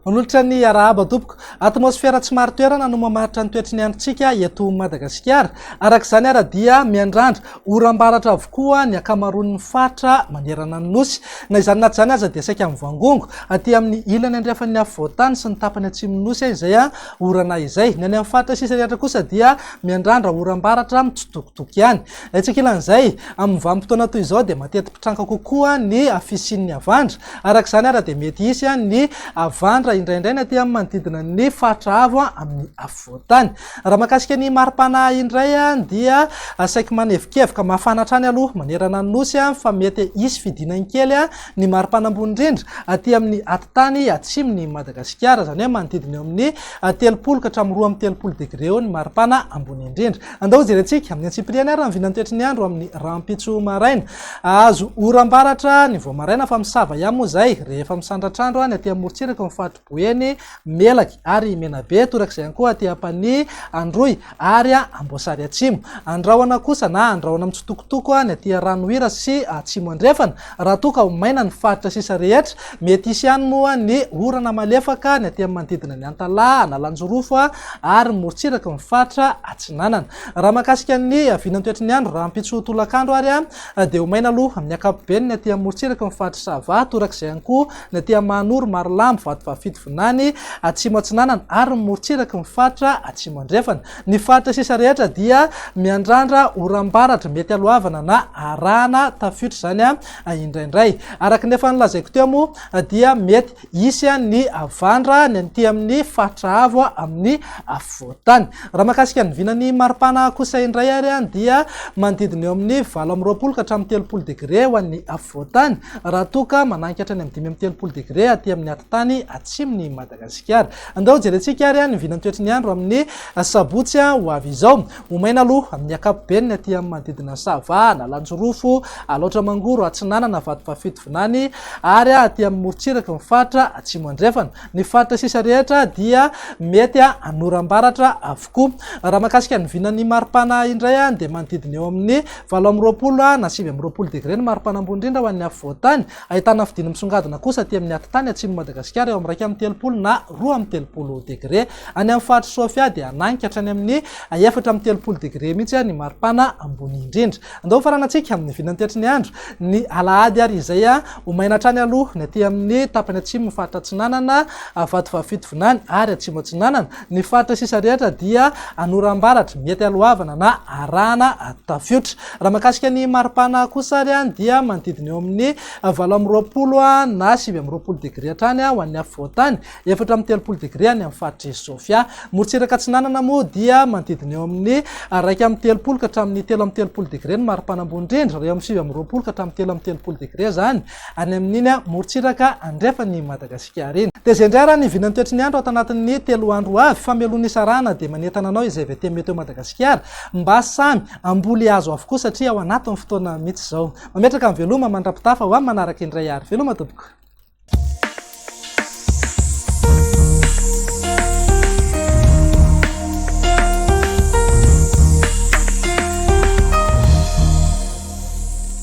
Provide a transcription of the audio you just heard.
Manolotra ny arahaba tompoko. Atmosfera tsy maro toerana no mamaritra ny toetry ny androntsika eto Madagasikara. Araka izany ara dia miandrandra oram-baratra avokoa ny akamaroan'ny faritra manerana ny nosy. Na izany na tsy izany aza dia saika amin'ny vangongo aty amin'ny ilany andrefan'ny afovoantany sy ny tapany atsimon'ny nosy izay orana izay. Ny any amin'ny faritra sisa rehetra kosa dia miandrandra oram-baratra mitsitokotoko ihany. Tsikilan'izay amin'ny vanim-potoana toy izao dia mateti-pitranka kokoa ny afisian'ny avandra. Araka izany ara dia mety hisy ny avandra indraindray aty amin'ny manodidina ny faritra avo amin'ny afovoantany. Raha mahakasika ny maripana indray dia saika manevikevoka mafana hatrany aloha manerana ny nosy fa mety hisy fidinany kely ny maripana ambony indrindra aty amin'ny atitany atsimon'ny Madagasikara, izany hoe manodidina eo amin'ny 30 ka hatramin'ny 2 degré eo ny maripana ambony indrindra. Andao jerentsika amin'ny antsipiriany ary ny vinany toetry ny andro amin'ny rahampitso maraina. Azo oram-baratra ny vao maraina fa misava ihany moa izay rehefa misandratr'andro ny aty amin'ny morotsiraka ny faritra Boeny, Melaky ary Menabe, torak'izay ihany koa aty Ampany, Androy ary Amboasary atsimo. Andrahoana kosa na andrahoana mitsitokotoko ny aty Ranohira sy atsimo andrefana. Raha toa ka ho maina ny faritra sisa rehetra, mety hisy ihany moa ny orana malefaka ny aty amin'ny manodidina ny Antalaha, Analanjorofo ary morotsiraka ny faritra Atsinanana. Raha mahakasika ny vinany toetry ny andro raha ampitso tolakandro ary dia ho maina aloha amin'ny ankapobeny ny aty amin'ny morotsiraka ny faritra Sava, torak'izay ihany koa ny aty amin'ny Mahanoro, Marilambo, Vatovavy Vinany, Atsimo Atsinanana ary morotsiraka ny faritra Atsimo andrefana. Ny faritra sisa rehetra dia miandrandra oram-baratra mety alohavana na arahana tafiotra izany indraindray. Araka nefa nilazaiko teo moa dia mety hisy ny avandra ny aty amin'ny faritra avo amin'ny afovoantany. Raha mahakasika ny vinany maripana kosa indray ary dia manodidina eo amin'ny 20 ka hatramin'ny 30 degré ho an'ny afovoantany, raha toa ka mananika hatrany amin'ny 5 degré aty amin'ny atitany atsimon'ny Madagasikara. Andao jerentsika ary ny vinany toetry ny andro amin'ny sabotsy ho avy izao. Ho maina aloha amin'ny ankapobeny ny aty amin'ny manodidina Sava, Analanjorofo, Alaotra Mangoro, Atsinanana, Vatovavy Vinany ary aty amin'ny morotsiraka ny faritra Atsimo andrefana. Ny faritra sisa rehetra dia mety hanoram-baratra avokoa. Raha mahakasika ny vinany maripana indray dia manodidina eo amin'ny 20 na 20 degré ny maripana ambony indrindra ho an'ny afovoantany. Ahitana fidina misongadina kosa aty amin'ny atitany atsimo Madagasikara eo amin'ny 30 na 30 degré. Any amin'ny faritra Sofia dia ananika hatrany amin'ny 30 degré mihitsy ny maripana ambony indrindra. Andao faranantsika amin'ny vinany toetry ny andro ny alahady ary izay ho maina hatrany aloha ny aty amin'ny tapany atsimo ny faritra Atsinanana, Vatovavy Vinany ary Atsimo Atsinanana. Ny faritra sisa rehetra dia anoram-baratra mety alohavana na arahana tafiotra. Raha mahakasika ny maripana kosa ary dia manodidina eo amin'ny 20 na 20 degré hatrany ho an'ny afovoantany, 30 degré any amin'ny faritra Sofia. Morotsiraka Atsinanana moa dia manodidina eo amin'ny 1 ka hatramin'ny 3 degré ny maripana ambony indrindra, eo amin'ny 20 ka hatramin'ny 3 degré zany any amin'iny morotsiraka andrefan'ny Madagasikara iny. Dia izay indray raha ny vinany toetry ny andro ato anatin'ny 3 andro avy, famelona isarana dia manentana anao izay avy aty mety eo Madagasikara mba samy amboly azo avokoa satria ao anatin'ny fotoana mihitsy izao. Mametraka amin'ny veloma mandrapitafa ho amin'ny manaraka indray ary. Veloma tompoko.